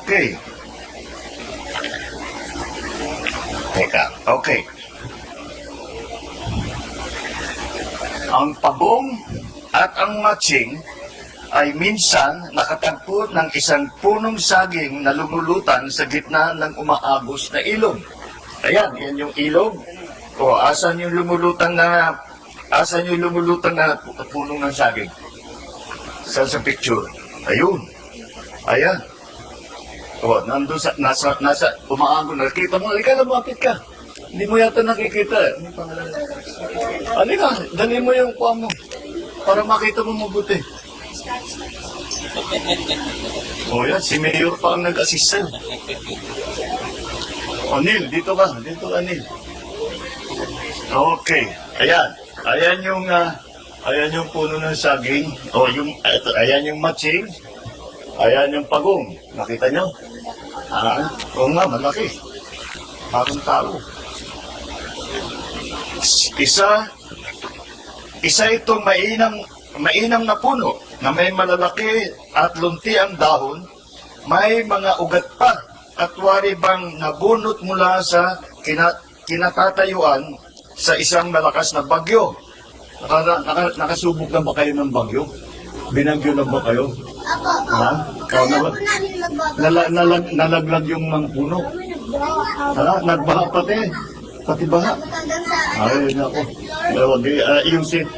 Okay. Teka, okay. Ang pagong at ang matching ay minsan nakatagpo ng isang punong saging na lumulutan sa gitna ng umaagos na ilog. Ayan, yan yung ilog. O, asan yung lumulutang na puno ng saging? Sa picture. Ayun. Ayan. O, nandun sa, nasa umaagos. Nakita mo, halika, lumapit ka. Hindi mo yata nakikita. Halika, dali mo yung kuha mo. Para makita mo mabuti. O yan, si Mayor pa ang nag-assist sa'yo. O Neil, dito ka. Dito ka, Neil. Okay. Ayan. Ayan yung puno ng saging. O, ayan yung matching. Ayan yung pagong. Nakita nyo? Oo nga, malaki. Parang tao. Isa itong mainam na puno na may malalaki at lunti ang dahon, may mga ugat pa at wari bang nabunot mula sa kinatatayuan sa isang malakas na bagyo. Nakasubok na ba kayo ng bagyo? Binagyo na ba kayo? Apo. Ha? Nalaglag yung mga puno. Nagbaha pati. Pati baha. Ay, nako. Ayusin.